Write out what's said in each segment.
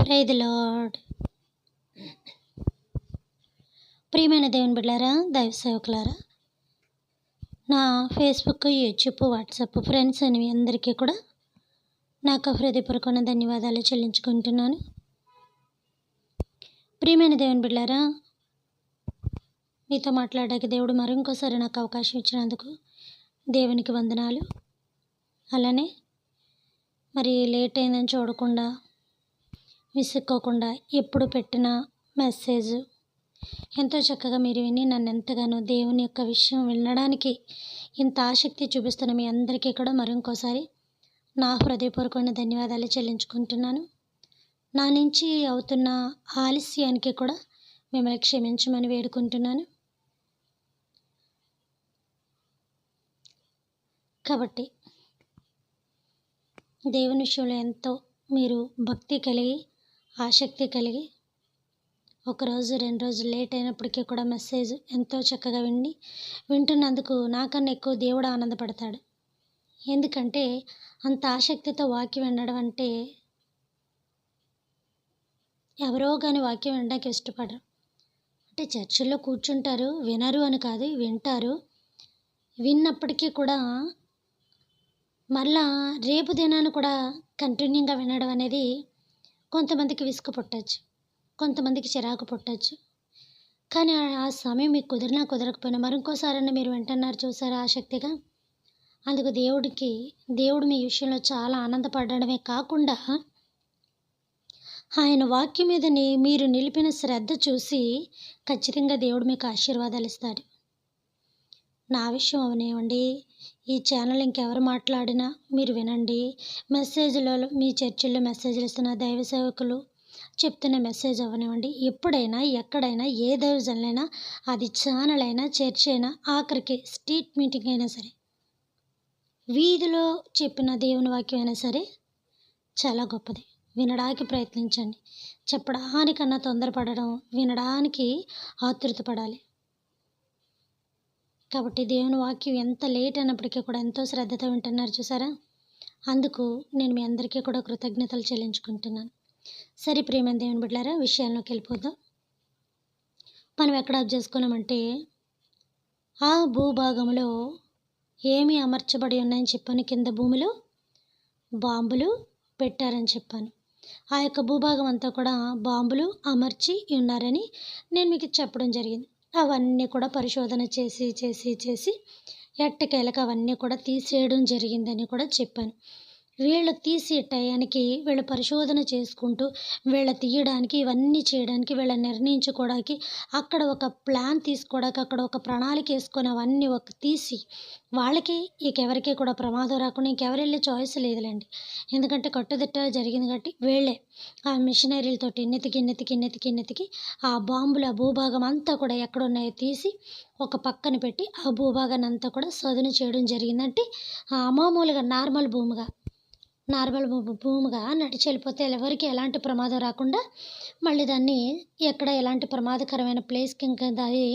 Praise the lord. ప్రియమైన దేవుని బిడ్డలారా, దైవ సేవకులారా, నా ఫేస్బుక్, యూట్యూబ్, వాట్సాప్ ఫ్రెండ్స్ అని అందరికీ కూడా నాకు హృదయపూర్వకమైన ధన్యవాదాలు చెల్లించుకుంటున్నాను. ప్రియమైన దేవుని బిడ్డలారా, మీతో మాట్లాడడానికి దేవుడు మరింకోసారి నాకు అవకాశం ఇచ్చినందుకు దేవునికి వందనాలు. అలానే మరి లేట్ అయిందని చూడకుండా, విసుక్కోకుండా ఎప్పుడు పెట్టిన మెసేజ్ ఎంతో చక్కగా మీరు విని నన్ను ఎంతగానో దేవుని యొక్క విషయం వినడానికి ఇంత ఆసక్తి చూపిస్తున్న మీ అందరికీ కూడా మరింకోసారి నా హృదయపూర్వకమైన ధన్యవాదాలు చెల్లించుకుంటున్నాను. నా నుంచి అవుతున్న ఆలస్యానికి కూడా మిమ్మల్ని క్షమించమని వేడుకుంటున్నాను. కాబట్టి దేవుని విషయంలో ఎంతో మీరు భక్తి కలిగి, ఆసక్తి కలిగి, ఒకరోజు 2 రోజులు లేట్ అయినప్పటికీ కూడా మెసేజ్ ఎంతో చక్కగా వింటున్నందుకు నాకన్నా ఎక్కువ దేవుడు ఆనందపడతాడు. ఎందుకంటే అంత ఆసక్తితో వాక్యం వినడం అంటే ఎవరో కానీ వాక్యం వినడానికి ఇష్టపడరు. అంటే చర్చిల్లో కూర్చుంటారు, వినరు అని కాదు, వింటారు. విన్నప్పటికీ కూడా మళ్ళా రేపు దినాన్ని కూడా కంటిన్యూగా వినడం అనేది కొంతమందికి విసుగు పుట్టచ్చు, కొంతమందికి చిరాకు పుట్టచ్చు. కానీ ఆ సమయం మీకు కుదిరినా కుదరకపోయినా మరింకోసారన్నా మీరు వింటున్నారు చూసారా ఆసక్తిగా. అందుకు దేవుడు మీ విషయంలో చాలా ఆనందపడడమే కాకుండా ఆయన వాక్యం మీద మీరు నిలిపిన శ్రద్ధ చూసి ఖచ్చితంగా దేవుడు మీకు ఆశీర్వాదాలు ఇస్తాడు. నా విషయం అవనివ్వండి, ఈ ఛానల్ ఇంకెవరు మాట్లాడినా మీరు వినండి, మెసేజ్లలో మీ చర్చిల్లో మెసేజ్లు ఇస్తున్న దైవ సేవకులు చెప్తున్న మెసేజ్ అవనివ్వండి, ఎప్పుడైనా ఎక్కడైనా ఏ దైవజనులైనా, అది ఛానల్ అయినా, చర్చ్ అయినా, ఆఖరికి స్ట్రీట్ మీటింగ్ అయినా సరే, వీధిలో చెప్పిన దేవుని వాక్యం అయినా సరే చాలా గొప్పది. వినడానికి ప్రయత్నించండి. చెప్పడానికన్నా తొందరపడడం, వినడానికి ఆతృత పడాలి. కాబట్టి దేవుని వాక్యం ఎంత లేట్ అయినప్పటికీ కూడా ఎంతో శ్రద్ధతో వింటున్నారు చూసారా. అందుకు నేను మీ అందరికీ కూడా కృతజ్ఞతలు చెల్లించుకుంటున్నాను. సరే ప్రియమైన దేవుని బిడ్డలారా, విషయాల్లోకి వెళ్ళిపోదాం. మనం ఎక్కడ అబ్జర్వ్ చేసుకున్నామంటే ఆ భూభాగంలో ఏమి అమర్చబడి ఉన్నాయని చెప్పాను. కింద భూమిలో బాంబులు పెట్టారని చెప్పాను. ఆ యొక్క భూభాగం అంతా కూడా బాంబులు అమర్చి ఉన్నారని నేను మీకు చెప్పడం జరిగింది. అవన్నీ కూడా పరిశోధన చేసి ఎట్టకేలకు అవన్నీ కూడా తీసేయడం జరిగిందని కూడా చెప్పాను. వీళ్ళు తీసే టయానికి, వీళ్ళు పరిశోధన చేసుకుంటూ, వీళ్ళ తీయడానికి, ఇవన్నీ చేయడానికి, వీళ్ళ నిర్ణయించుకోవడానికి, అక్కడ ఒక ప్లాన్ తీసుకోవడానికి, అక్కడ ఒక ప్రణాళిక వేసుకొని అవన్నీ తీసి వాళ్ళకి ఇంకెవరికి కూడా ప్రమాదం రాకుండా ఇంకెవరు వెళ్ళే చాయిస్ లేదులేండి. ఎందుకంటే కట్టుదిట్టగా జరిగింది కాబట్టి వీళ్ళే ఆ మిషనరీలతోటి నెతికి ఆ బాంబులు, ఆ భూభాగం అంతా కూడా ఎక్కడున్నాయో తీసి ఒక పక్కన పెట్టి ఆ భూభాగాన్ని అంతా కూడా సదును చేయడం జరిగిందంటే మామూలుగా నార్మల్ భూమిగా నడిచి వెళ్ళిపోతే ఎవరికి ఎలాంటి ప్రమాదం రాకుండా మళ్ళీ దాన్ని ఎక్కడ ఎలాంటి ప్రమాదకరమైన ప్లేస్కి ఇంకా అది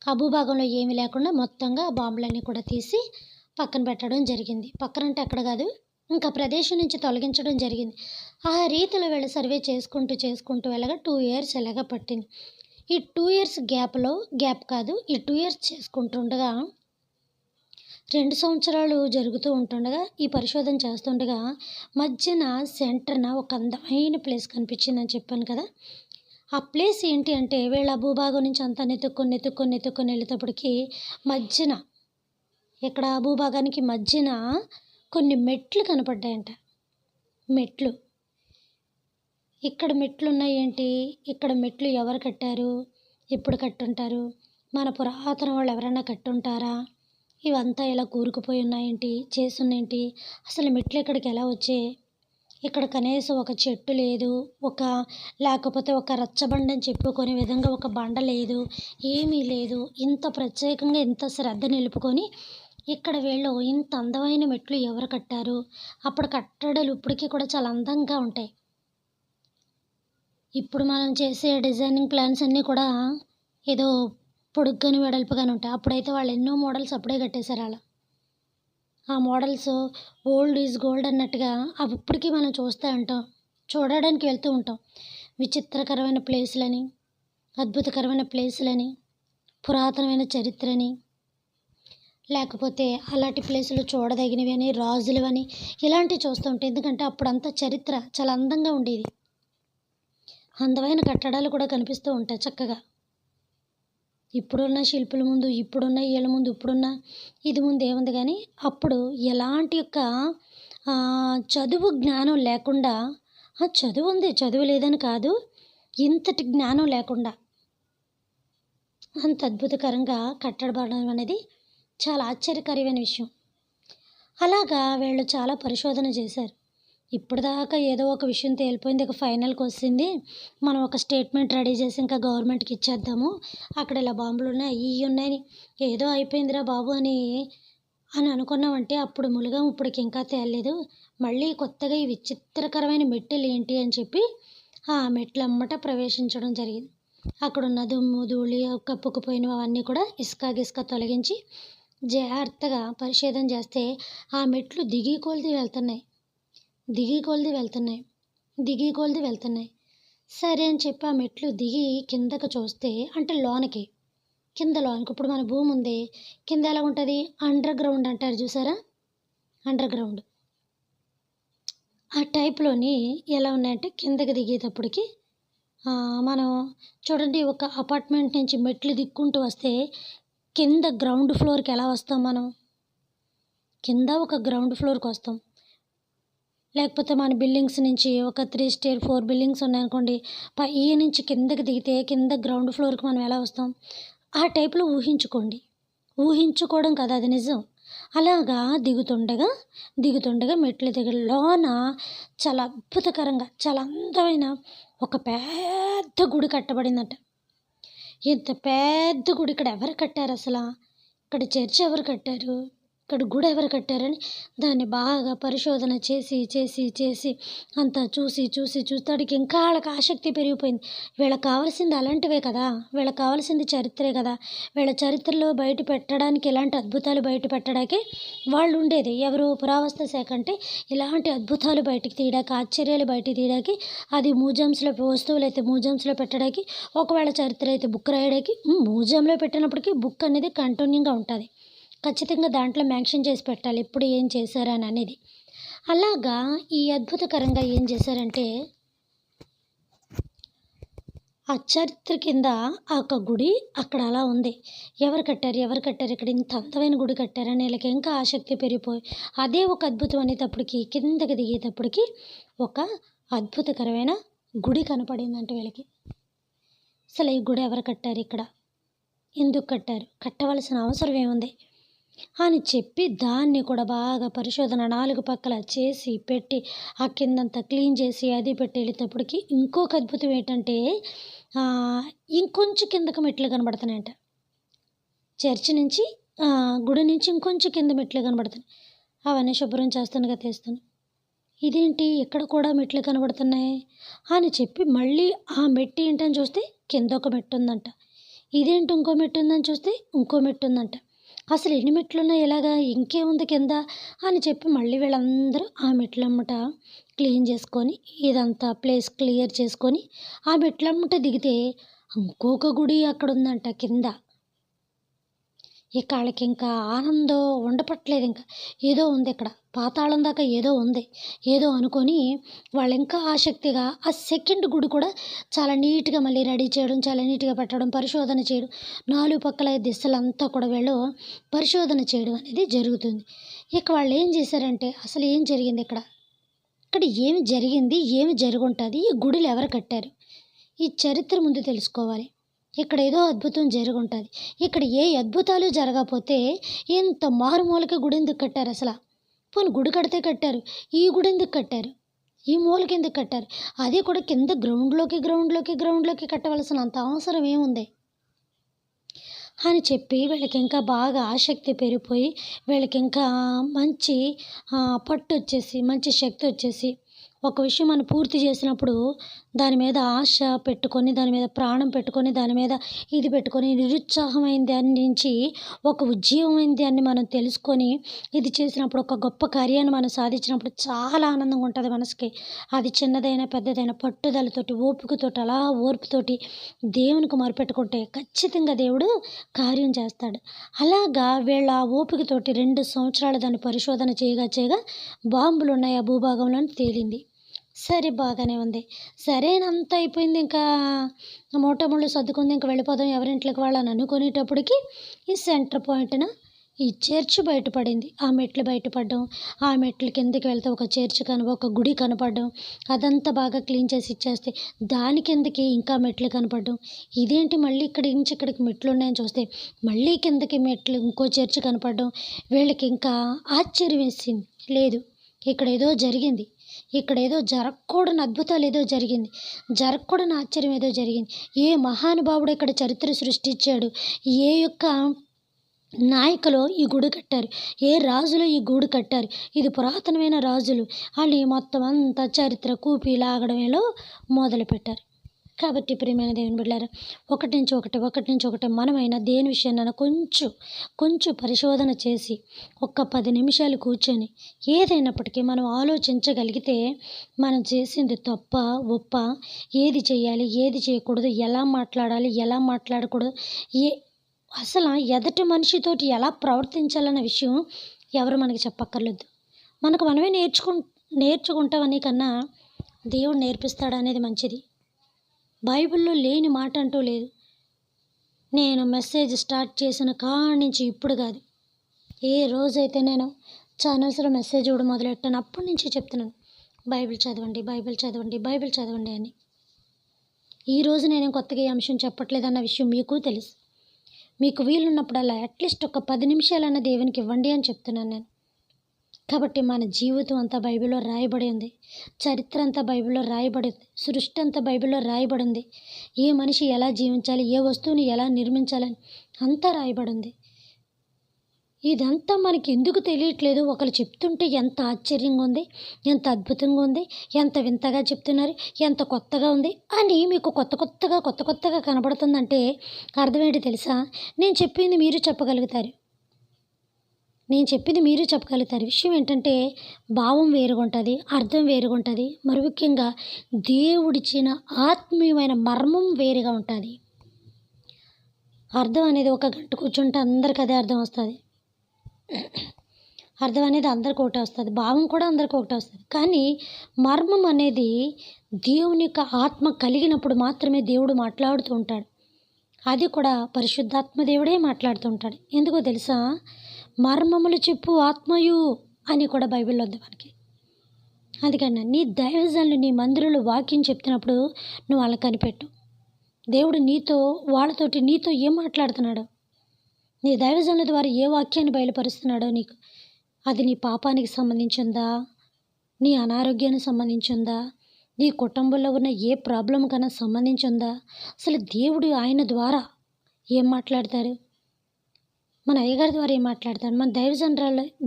ఆ భూభాగంలో ఏమీ లేకుండా మొత్తంగా బాంబులన్నీ కూడా తీసి పక్కన పెట్టడం జరిగింది. పక్కన అంటే అక్కడ కాదు, ఇంకా ప్రదేశం నుంచి తొలగించడం జరిగింది. ఆ రీతిలో వీళ్ళు సర్వే చేసుకుంటూ వెళ్ళగా 2 years ఎలాగ పట్టింది. ఈ 2 years ఈ 2 years చేసుకుంటుండగా 2 సంవత్సరాలు జరుగుతూ ఉంటుండగా, ఈ పరిశోధన చేస్తుండగా మధ్యన సెంటర్న ఒక అందమైన ప్లేస్ కనిపించిందని చెప్పాను కదా. ఆ ప్లేస్ ఏంటి అంటే వీళ్ళ భూభాగం నుంచి అంతా నెతుక్కొని వెళ్ళేటప్పటికి మధ్యన, ఇక్కడ భూభాగానికి మధ్యన కొన్ని మెట్లు కనపడ్డాయంట. మెట్లు, ఇక్కడ మెట్లు ఉన్నాయి ఏంటి, ఇక్కడ మెట్లు ఎవరు కట్టారు, ఎప్పుడు కట్టుంటారు, మన పురాతన వాళ్ళు ఎవరైనా కట్టుంటారా, ఇవంతా ఇలా కూరుకుపోయి ఉన్నాయేంటి, చేసున్నాయేంటి, అసలు మెట్లు ఇక్కడికి ఎలా వచ్చాయి, ఇక్కడ కనీసం ఒక చెట్టు లేదు, లేకపోతే ఒక రచ్చబండ అని చెప్పుకునే విధంగా ఒక బండ లేదు, ఏమీ లేదు. ఇంత ప్రత్యేకంగా ఇంత శ్రద్ధ నిలుపుకొని ఇక్కడ వీళ్ళు ఇంత అందమైన మెట్లు ఎవరు కట్టారు. అప్పుడు కట్టడాలు ఇప్పటికీ కూడా చాలా అందంగా ఉంటాయి. ఇప్పుడు మనం చేసే డిజైనింగ్ ప్లాన్స్ అన్నీ కూడా ఏదో పొడుగ్గాని వెడల్పుగానే ఉంటాయి. అప్పుడైతే వాళ్ళు ఎన్నో మోడల్స్ అప్పుడే కట్టేశారు. అలా ఆ మోడల్స్ ఓల్డ్ ఈజ్ గోల్డ్ అన్నట్టుగా అవి ఇప్పటికీ మనం చూస్తూ ఉంటాం. చూడడానికి వెళ్తూ ఉంటాం. విచిత్రకరమైన ప్లేసులని, అద్భుతకరమైన ప్లేసులని, పురాతనమైన చరిత్రని, లేకపోతే అలాంటి ప్లేసులు చూడదగినవి అని, రాజులవని ఇలాంటివి చూస్తూ ఉంటాం. ఎందుకంటే అప్పుడంతా చరిత్ర చాలా అందంగా ఉండేది. అందమైన కట్టడాలు కూడా కనిపిస్తూ ఉంటాయి చక్కగా. ఇప్పుడున్న శిల్పుల ముందు, ఇప్పుడున్న ఈళ్ళ ముందు, ఇప్పుడున్న ఇది ముందు ఏముంది కానీ, అప్పుడు ఎలాంటి యొక్క చదువు జ్ఞానం లేకుండా, చదువు ఉంది, చదువు లేదని కాదు, ఇంతటి జ్ఞానం లేకుండా అంత అద్భుతకరంగా కట్టబడడం అనేది చాలా ఆశ్చర్యకరమైన విషయం. అలాగా వీళ్ళు చాలా పరిశోధన చేశారు. ఇప్పటిదాకా ఏదో ఒక విషయం తేలిపోయింది, ఇక ఫైనల్కి వచ్చింది, మనం ఒక స్టేట్మెంట్ రెడీ చేసి ఇంకా గవర్నమెంట్కి ఇచ్చేద్దాము, అక్కడ ఇలా బాంబులు ఉన్నాయి, ఇవి ఉన్నాయని, ఏదో అయిపోయిందిరా బాబు అని అనుకున్నామంటే అప్పుడు ములుగం ఇప్పటికి ఇంకా తేలలేదు. మళ్ళీ కొత్తగా ఈ విచిత్రకరమైన మెట్టెలు ఏంటి అని చెప్పి ఆ మెట్లమ్మట ప్రవేశించడం జరిగింది. అక్కడున్న దుమ్ము ధూళి కప్పుకుపోయినవి అవన్నీ కూడా ఇసుక గిసుక తొలగించి జాగ్రత్తగా పరిశోధన చేస్తే ఆ మెట్లు దిగి కొలిది వెళ్తున్నాయి, దిగి కొలిది వెళ్తున్నాయి, దిగి కొలిది వెళ్తున్నాయి. సరే అని చెప్పి ఆ మెట్లు దిగి కిందకు చూస్తే, అంటే లోనకి, కింద లోనికి, ఇప్పుడు మన భూమి ఉంది, కింద ఎలా ఉంటుంది, అండర్ గ్రౌండ్ అంటారు చూసారా, అండర్ గ్రౌండ్ ఆ టైప్లోని ఎలా ఉన్నాయంటే కిందకి దిగేటప్పటికి మనం చూడండి, ఒక అపార్ట్మెంట్ నుంచి మెట్లు దిక్కుంటూ వస్తే కింద గ్రౌండ్ ఫ్లోర్కి ఎలా వస్తాం, మనం కింద ఒక గ్రౌండ్ ఫ్లోర్కి వస్తాం. లేకపోతే మన బిల్డింగ్స్ నుంచి ఒక 3 స్టేర్ 4 బిల్డింగ్స్ ఉన్నాయనుకోండి, ఈ నుంచి కిందకి దిగితే కింద గ్రౌండ్ ఫ్లోర్కి మనం ఎలా వస్తాం, ఆ టైప్లో ఊహించుకోండి. ఊహించుకోవడం కదా, అది నిజం. అలాగా దిగుతుండగా మెట్ల దగ్గర లోన చాలా అద్భుతకరంగా, చాలా అందమైన ఒక పెద్ద గుడి కట్టబడిందట. ఇంత పెద్ద గుడి ఇక్కడ ఎవరు కట్టారు అసలు, ఇక్కడ చర్చ్ ఎవరు కట్టారు, ఇక్కడ గుడి ఎవరు కట్టారని దాన్ని బాగా పరిశోధన చేసి అంతా చూస్తాడికి ఇంకా వాళ్ళకి ఆసక్తి పెరిగిపోయింది. వీళ్ళకి కావాల్సింది అలాంటివే కదా, వీళ్ళకి కావాల్సింది చరిత్రే కదా, వీళ్ళ చరిత్రలో బయట పెట్టడానికి, ఇలాంటి అద్భుతాలు బయట పెట్టడానికి వాళ్ళు ఉండేది. ఎవరు, పురావస్తు శాఖ అంటే ఇలాంటి అద్భుతాలు బయటికి తీయడానికి, ఆశ్చర్యాలు బయటికి తీయడానికి, అది మ్యూజియంస్లో వస్తువులు అయితే మ్యూజియంస్లో పెట్టడానికి, ఒకవేళ చరిత్ర అయితే బుక్ రాయడానికి. మ్యూజియంలో పెట్టినప్పటికీ బుక్ అనేది కంటిన్యూగా ఉంటుంది, ఖచ్చితంగా దాంట్లో మెన్షన్ చేసి పెట్టాలి ఎప్పుడు ఏం చేశారని అనేది. అలాగా ఈ అద్భుతకరంగా ఏం చేశారంటే, ఆ చరిత్ర కింద ఒక గుడి అక్కడ అలా ఉంది. ఎవరు కట్టారు ఇక్కడ ఇంత అందమైన గుడి కట్టారని వీళ్ళకి ఇంకా ఆసక్తి పెరిగిపోయి, అదే ఒక అద్భుతం అనేటప్పటికి కిందకి దిగేటప్పటికి ఒక అద్భుతకరమైన గుడి కనపడిందంటే వీళ్ళకి. అసలు ఈ గుడి ఎవరు కట్టారు, ఇక్కడ ఎందుకు కట్టారు, కట్టవలసిన అవసరం ఏముంది అని చెప్పి దాన్ని కూడా బాగా పరిశోధన 4 పక్కల చేసి పెట్టి ఆ కిందంతా క్లీన్ చేసి అది పెట్టి వెళ్ళేటప్పటికి ఇంకొక అద్భుతం ఏంటంటే, ఇంకొంచెం కిందకు మెట్లు కనబడుతున్నాయంట. చర్చి నుంచి గుడి నుంచి ఇంకొంచెం కింద మెట్లు కనబడుతున్నాయి. అవన్నీ శుభ్రం చేస్తానుగా తీస్తాను, ఇదేంటి ఇక్కడ కూడా మెట్లు కనబడుతున్నాయి అని చెప్పి మళ్ళీ ఆ మెట్టు ఏంటని చూస్తే కింద ఒక మెట్టు ఉందంట. ఇదేంటి ఇంకో మెట్టు ఉందని చూస్తే ఇంకో మెట్టు ఉందంట. అసలు ఎన్ని మెట్లు ఉన్నాయి, ఇలాగా ఇంకేముంది కింద అని చెప్పి మళ్ళీ వీళ్ళందరూ ఆ మెట్లమ్మట క్లీన్ చేసుకొని, ఇదంతా ప్లేస్ క్లియర్ చేసుకొని ఆ మెట్లమ్మట దిగితే ఇంకొక గుడి అక్కడ ఉందంట కింద. ఇక వాళ్ళకి ఇంకా ఆనందం ఉండపట్లేదు, ఇంకా ఏదో ఉంది ఇక్కడ, పాతాళం దాకా ఏదో ఉంది, ఏదో అనుకొని వాళ్ళు ఇంకా ఆసక్తిగా ఆ సెకండ్ గుడి కూడా చాలా నీట్గా మళ్ళీ రెడీ చేయడం, చాలా నీట్గా పెట్టడం, పరిశోధన చేయడం, 4 పక్కల దిశలంతా కూడా వీళ్ళు పరిశోధన చేయడం అనేది జరుగుతుంది. ఇక వాళ్ళు ఏం చేశారంటే, అసలు ఏం జరిగింది ఇక్కడ, ఏమి జరిగింది, ఏమి జరుగుంటుంది, ఈ గుడిలు ఎవరు కట్టారు, ఈ చరిత్ర ముందు తెలుసుకోవాలి. ఇక్కడ ఏదో అద్భుతం జరుగుంటుంది. ఇక్కడ ఏ అద్భుతాలు జరగకపోతే ఇంత మారుమూలకి గుడి ఎందుకు కట్టారు అసలు, పోనీ గుడి కడితే కట్టారు, ఈ గుడి ఎందుకు కట్టారు, ఈ మూలకి ఎందుకు కట్టారు, అది కూడా కింద గ్రౌండ్లోకి కట్టవలసిన అంత అవసరం ఏముంది అని చెప్పి వీళ్ళకి ఇంకా బాగా ఆసక్తి పెరిగిపోయి, వీళ్ళకి ఇంకా మంచి పట్టు వచ్చేసి, మంచి శక్తి వచ్చేసి ఒక విషయం మనం పూర్తి చేసినప్పుడు దాని మీద ఆశ పెట్టుకొని, దాని మీద ప్రాణం పెట్టుకొని, దాని మీద ఇది పెట్టుకొని నిరుత్సాహమైన దాని నుంచి ఒక ఉజ్జీవమైన దాన్ని మనం తెలుసుకొని ఇది చేసినప్పుడు ఒక గొప్ప కార్యాన్ని మనం సాధించినప్పుడు చాలా ఆనందంగా ఉంటుంది మనసుకి. అది చిన్నదైనా పెద్దదైనా పట్టుదలతోటి, ఓపికతోటి, అలా ఓర్పుతోటి దేవునికి మొరపెట్టుకుంటే ఖచ్చితంగా దేవుడు కార్యం చేస్తాడు. అలాగా వీళ్ళ ఆ ఓపికతోటి 2 సంవత్సరాలు దాన్ని పరిశోధన చేయగా బాంబులున్నాయి ఆ భూభాగంలో అని తేలింది. సరే బాగానే ఉంది. సరేనంతా అయిపోయింది. ఇంకా మూటముళ్ళు సర్దుకుంది. ఇంక వెళ్ళిపోదాం ఎవరింట్లోకి వాళ్ళని అనుకునేటప్పటికి ఈ సెంటర్ పాయింట్‌న ఈ చర్చ్ బయటపడింది. ఆ మెట్లు బయటపడ్డం, ఆ మెట్ల కిందకి వెళ్తే ఒక చర్చ్ ఒక గుడి కనపడడం, అదంతా బాగా క్లీన్ చేసి ఇచ్చేస్తే దాని కిందకి ఇంకా మెట్లు కనపడడం. ఇదేంటి మళ్ళీ ఇక్కడి నుంచి ఇక్కడికి మెట్లున్నాయని చూస్తే మళ్ళీ కిందకి మెట్లు ఇంకో చర్చ్ కనపడడం. వీళ్ళకి ఇంకా ఆశ్చర్యం వేసింది. లేదు, ఇక్కడేదో జరిగింది. ఇక్కడేదో జరగకూడని అద్భుతాలు ఏదో జరిగింది. జరగకూడని ఆశ్చర్యం ఏదో జరిగింది. ఏ మహానుభావుడు ఇక్కడ చరిత్ర సృష్టించాడు? ఏ యొక్క నాయకులు ఈ గుడి కట్టారు? ఏ రాజులు ఈ గుడి కట్టారు? ఇది పురాతనమైన రాజులు అని మొత్తం అంతా చరిత్ర కూపి లాగడమేలో మొదలుపెట్టారు. కాబట్టి ప్రియమైన దేవుని బిడ్డలారా, ఒకటి నుంచి ఒకటి మనమైనా దేని విషయాన్నైనా కొంచెం పరిశోధన చేసి ఒక్క 10 నిమిషాలు కూర్చొని ఏదైనప్పటికీ మనం ఆలోచించగలిగితే మనం చేసింది తప్ప ఒప్ప, ఏది చేయాలి ఏది చేయకూడదు, ఎలా మాట్లాడాలి ఎలా మాట్లాడకూడదు, అసలు ఎదుటి మనిషితోటి ఎలా ప్రవర్తించాలన్న విషయం ఎవరు మనకి చెప్పక్కర్లేదు. మనకు మనమే నేర్చుకుంటామని కన్నా దేవుడు నేర్పిస్తాడనేది మంచిది. బైబిల్లో లేని మాట అంటూ లేదు. నేను మెసేజ్ స్టార్ట్ చేసిన కాడి నుంచి ఇప్పుడు కాదు, ఏ రోజైతే నేను ఛానల్స్లో మెసేజ్ ఇవ్వడం మొదలెట్టాను అప్పటి నుంచి చెప్తున్నాను, బైబిల్ చదవండి బైబిల్ చదవండి బైబిల్ చదవండి అని. ఈరోజు నేను కొత్తగా ఈ అంశం చెప్పట్లేదన్న విషయం మీకు తెలుసు. మీకు వీలున్నప్పుడల్లా అట్లీస్ట్ ఒక 10 నిమిషాలన్నా దేవునికి ఇవ్వండి అని చెప్తున్నాను నేను. కాబట్టి మన జీవితం అంతా బైబిల్లో రాయబడి ఉంది. చరిత్ర అంతా బైబిల్లో రాయబడి ఉంది. సృష్టి అంతా బైబిల్లో రాయబడి ఉంది. ఏ మనిషి ఎలా జీవించాలి, ఏ వస్తువుని ఎలా నిర్మించాలని అంతా రాయబడి ఉంది. ఇదంతా మనకి ఎందుకు తెలియట్లేదు? ఒకరు చెప్తుంటే ఎంత ఆశ్చర్యంగా ఉంది, ఎంత అద్భుతంగా ఉంది, ఎంత వింతగా చెప్తున్నారు, ఎంత కొత్తగా ఉంది అని మీకు కొత్తగా కనబడుతుందంటే అర్థం ఏంటి తెలుసా? నేను చెప్పింది మీరు చెప్పగలుగుతారు. విషయం ఏంటంటే భావం వేరుగా ఉంటుంది, అర్థం వేరుగా ఉంటుంది. మరి ముఖ్యంగా దేవుడిచ్చిన ఆత్మీయమైన మర్మం వేరుగా ఉంటుంది. అర్థం అనేది ఒక గంట కూర్చుంటే అందరికీ అదే అర్థం వస్తుంది. అర్థం అనేది అందరికి ఒకటే వస్తుంది, భావం కూడా అందరికి ఒకటే వస్తుంది. కానీ మర్మం అనేది దేవుని యొక్క ఆత్మ కలిగినప్పుడు మాత్రమే దేవుడు మాట్లాడుతూ ఉంటాడు. అది కూడా పరిశుద్ధాత్మ దేవుడే మాట్లాడుతూ ఉంటాడు. ఎందుకో తెలుసా? మర్మములు చెప్పు ఆత్మయు అని కూడా బైబిల్లో ఉంది మనకి. అందుకని నీ దైవజనులు నీ మందిరంలో వాక్యం చెప్తున్నప్పుడు నువ్వు వాళ్ళని కనిపెట్టు. దేవుడు నీతో ఏం మాట్లాడుతున్నాడో, నీ దైవజనుల ద్వారా ఏ వాక్యాన్ని బయలుపరుస్తున్నాడో నీకు, అది నీ పాపానికి సంబంధించిందా, నీ అనారోగ్యానికి సంబంధించిందా, నీ కుటుంబంలో ఉన్న ఏ ప్రాబ్లం కన్నా సంబంధించిందా, అసలు దేవుడు ఆయన ద్వారా ఏం మాట్లాడతారు, మన అయ్యగారి ద్వారా ఏం మాట్లాడతారు, మన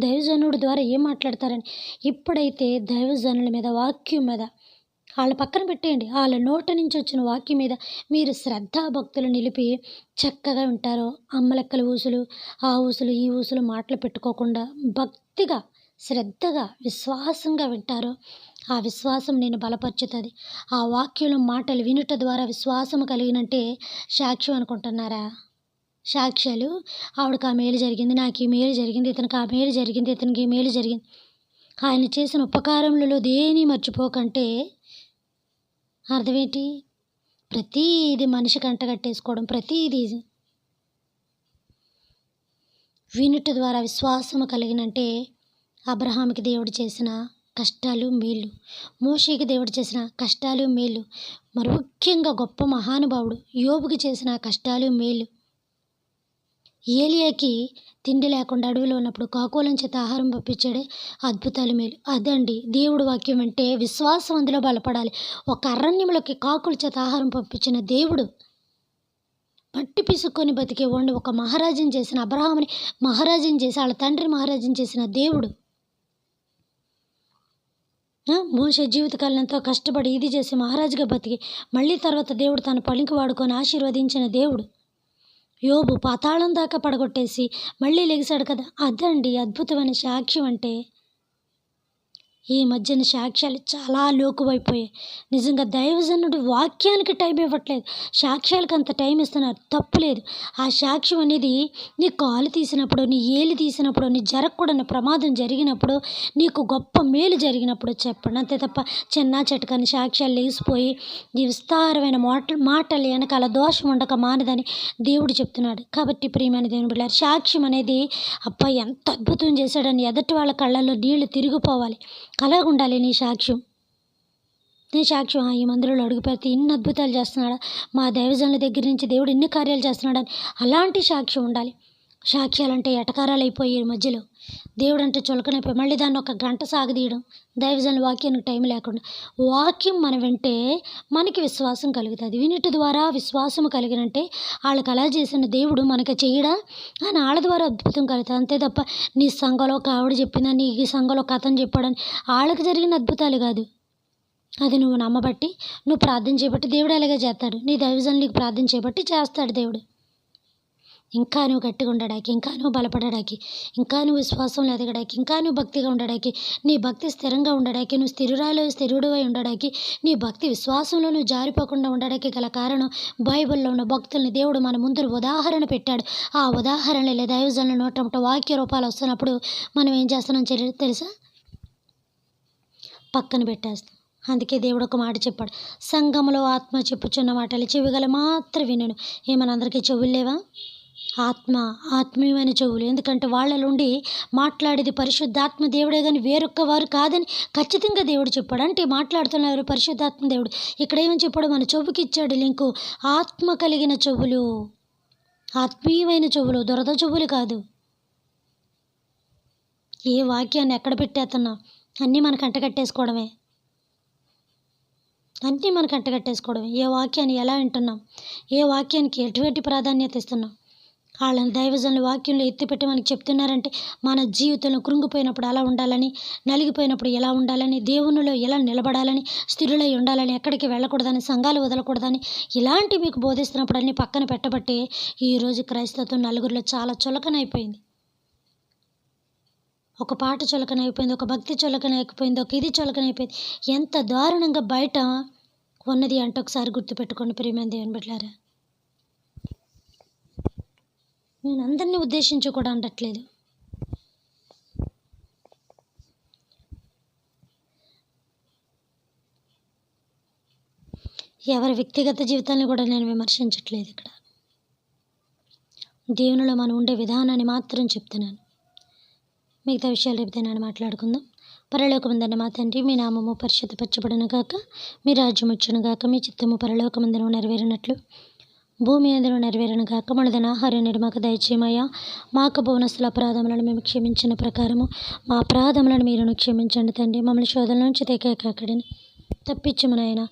దైవజనుడి ద్వారా ఏం మాట్లాడతారని ఎప్పుడైతే దైవజనుల మీద వాక్యం మీద వాళ్ళ పక్కన పెట్టేయండి, వాళ్ళ నోట నుంచి వచ్చిన వాక్యం మీద మీరు శ్రద్ధాభక్తులు నిలిపి చక్కగా వింటారో, అమ్మలెక్కల ఊసులు ఆ ఊసులు ఈ ఊసులు మాటలు పెట్టుకోకుండా భక్తిగా శ్రద్ధగా విశ్వాసంగా వింటారో ఆ విశ్వాసం నేను బలపరుచుతుంది. ఆ వాక్యంలో మాటలు వినుట ద్వారా విశ్వాసం కలిగినంటే సాక్ష్యం అనుకుంటున్నారా? సాక్ష్యాలు ఆవిడకి ఆ మేలు జరిగింది, నాకు ఈ మేలు జరిగింది, ఇతనికి ఆ మేలు జరిగింది, ఇతనికి ఈ మేలు జరిగింది. ఆయన చేసిన ఉపకారములలో దేని మర్చిపోకంటే అర్థమేంటి? ప్రతీది మనిషి కంటగట్టేసుకోవడం, ప్రతీది వినుట ద్వారా విశ్వాసము కలిగినంటే అబ్రహాముకి దేవుడు చేసిన కష్టాలు మేలు, మోషేకి దేవుడు చేసిన కష్టాలు మేలు, మరి ముఖ్యంగా గొప్ప మహానుభావుడు యోబుకి చేసిన కష్టాలు మేలు, ఏలియాకి తిండి లేకుండా అడవిలో ఉన్నప్పుడు కాకోలం చేత ఆహారం పంపించాడే అద్భుతాలు మేలు. అదండి దేవుడు వాక్యం అంటే విశ్వాసం అందులో బలపడాలి. ఒక అరణ్యంలోకి కాకుల చేత ఆహారం పంపించిన దేవుడు, మట్టి పిసుక్కొని బతికే వాడిని ఒక మహారాజుని చేసిన, అబ్రహాముని మహారాజుని చేసి వాళ్ళ తండ్రి మహారాజుని చేసిన దేవుడు, మోషే జీవితకాలం ఎంతో కష్టపడి ఇది చేసి మహారాజుగా బతికి మళ్ళీ తర్వాత దేవుడు తన పలికి వాడుకొని ఆశీర్వదించిన దేవుడు. యోబు పాతాళం దాకా పడగొట్టేసి మళ్ళీ లెగిశాడు కదా. అదండి అద్భుతమైన సాక్ష్యం అంటే. ఈ మధ్యన సాక్ష్యాలు చాలా లోకువైపోయాయి. నిజంగా దైవజనుడు వాక్యానికి టైం ఇవ్వట్లేదు, సాక్ష్యాలకు అంత టైం ఇస్తున్నారు. తప్పులేదు. ఆ సాక్ష్యం అనేది నీ కాలు తీసినప్పుడు, నీ ఏలు తీసినప్పుడు, నీ జరగకూడని ప్రమాదం జరిగినప్పుడు, నీకు గొప్ప మేలు జరిగినప్పుడు చెప్పండి. అంతే తప్ప చిన్న చెట్టుకని సాక్ష్యాలు లేసిపోయి ఈ విస్తారమైన మాటలు వెనకాల దోషం ఉండక మానదని దేవుడు చెప్తున్నాడు. కాబట్టి ప్రియమైన దేవుని బిడ్డలారా, సాక్ష్యం అనేది అబ్బా ఎంత అద్భుతం చేశాడని ఎదుటి వాళ్ళ కళ్ళల్లో నీళ్లు తిరిగిపోవాలి. అలాగ ఉండాలి నీ సాక్ష్యం. నీ సాక్ష్యం ఈ మందిరంలో అడుగుపెడితే ఇన్ని అద్భుతాలు చేస్తున్నాడా, మా దైవజనుల దగ్గర నుంచి దేవుడు ఇన్ని కార్యాలు చేస్తున్నాడని అలాంటి సాక్ష్యం ఉండాలి. సాక్ష్యాలంటే ఎటకారాలు అయిపోయి ఈ మధ్యలో, దేవుడు అంటే చులకనైపోయి మళ్ళీ దాన్ని ఒక గంట సాగదీయడం, దైవజనుల వాక్యానికి టైం లేకుండా. వాక్యం మనం వింటే మనకి విశ్వాసం కలుగుతుంది. వినుట ద్వారా విశ్వాసం కలిగినంటే వాళ్ళకి అలా చేసిన దేవుడు మనకి చేయడా అని వాళ్ళ ద్వారా అద్భుతం కలుగుతుంది. అంతే తప్ప నీ సంఘంలో ఒక ఆవిడ చెప్పిందని, నీ సంఘంలో కథను చెప్పాడని వాళ్ళకి జరిగిన అద్భుతాలు కాదు. అది నువ్వు నమ్మబట్టి, నువ్వు ప్రార్థన చేయబట్టి దేవుడు అలాగే చేస్తాడు. నీ దైవజనులకు ప్రార్థన చేయబట్టి చేస్తాడు దేవుడు. ఇంకా నువ్వు గట్టిగా ఉండడానికి, ఇంకా నువ్వు బలపడడానికి, ఇంకా నువ్వు విశ్వాసంలో ఎదగడానికి, ఇంకా నువ్వు భక్తిగా ఉండడానికి, నీ భక్తి స్థిరంగా ఉండడానికి, నువ్వు స్థిరుడివై ఉండడానికి, నీ భక్తి విశ్వాసంలో నువ్వు జారిపోకుండా ఉండడానికి గల కారణం బైబిల్లో ఉన్న భక్తుల్ని దేవుడు మన ముందు ఉదాహరణ పెట్టాడు. ఆ ఉదాహరణలే దైవజనుల నోటంట వాక్య రూపాలు వస్తున్నప్పుడు మనం ఏం చేస్తున్నాం తెలుసా? పక్కన పెట్టేస్తాం. అందుకే దేవుడు ఒక మాట చెప్పాడు, సంఘములో ఆత్మ చెప్పుచున్న మాటలు చెవిగల మాత్రం వినను. ఏమనందరికీ చెవులు లేవా? ఆత్మీయమైన చెవులు. ఎందుకంటే వాళ్ళ నుండి మాట్లాడేది పరిశుద్ధాత్మ దేవుడే కానీ వేరొక్క వారు కాదని ఖచ్చితంగా దేవుడు చెప్పాడు. అంటే మాట్లాడుతున్నారు పరిశుద్ధాత్మ దేవుడు. ఇక్కడ ఏమని చెప్పాడు? మన చెవుకి ఇచ్చాడు లింకు. ఆత్మ కలిగిన చెవులు, ఆత్మీయమైన చెవులు, దురద చెవులు కాదు. ఏ వాక్యాన్ని ఎక్కడ పెట్టేస్తున్నాం? అన్నీ మనకు అంటగట్టేసుకోవడమే. ఏ వాక్యాన్ని ఎలా వింటున్నాం, ఏ వాక్యానికి ఎటువంటి ప్రాధాన్యత ఇస్తున్నాం. వాళ్ళని దైవజనుల వాక్యంలో ఎత్తిపెట్టి మనకి చెప్తున్నారంటే మన జీవితంలో కృంగిపోయినప్పుడు అలా ఉండాలని, నలిగిపోయినప్పుడు ఎలా ఉండాలని, దేవునిలో ఎలా నిలబడాలని, స్థిరులై ఉండాలని, ఎక్కడికి వెళ్ళకూడదని, సంఘాలు వదలకూడదని ఇలాంటివి మీకు బోధిస్తున్నప్పుడు అన్నీ పక్కన పెట్టబట్టి ఈరోజు క్రైస్తత్వం నలుగురిలో చాలా చులకనైపోయింది. ఒక పాట చులకనైపోయింది, ఒక భక్తి చులకనైపోయింది, ఒక ఇది చులకనైపోయింది. ఎంత దారుణంగా బయట ఉన్నది అంటే ఒకసారి గుర్తుపెట్టుకోండి ప్రియమైన దేవుని బిడ్డలారా. నేను అందరినీ ఉద్దేశించి కూడా అనట్లేదు. ఎవరి వ్యక్తిగత జీవితాన్ని కూడా నేను విమర్శించట్లేదు. ఇక్కడ దేవునిలో మనం ఉండే విధానాన్ని మాత్రం చెప్తున్నాను. మిగతా విషయాలు రేపు నేను మాట్లాడుకుందాం. పరలోకమందున్న మా తండ్రి, మీ నామము పరిశుద్ధపరచబడును గాక, మీ రాజ్యం వచ్చును గాక, మీ చిత్తము పరలోకమందున నెరవేరినట్లు భూమి అందరూ నెరవేరును గాక. మనదైన ఆహారాన్ని మాకు దయచేయమయ్యా. మాకు భువనస్తుల అపరాధములను మేము క్షమించిన ప్రకారము మా అపరాధములను మీరును క్షమించండి తండ్రి. మమ్మల్ని శోధన నుంచి తెగకడిని తప్పించమునైనా.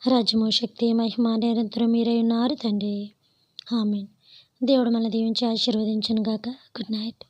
రాజ్యము, శక్తి, మహిమ నిరంతరం మీరై ఉన్నారు తండ్రి. ఆమేన్. దేవుడు మన దీవించి ఆశీర్వదించును గాక. Good night.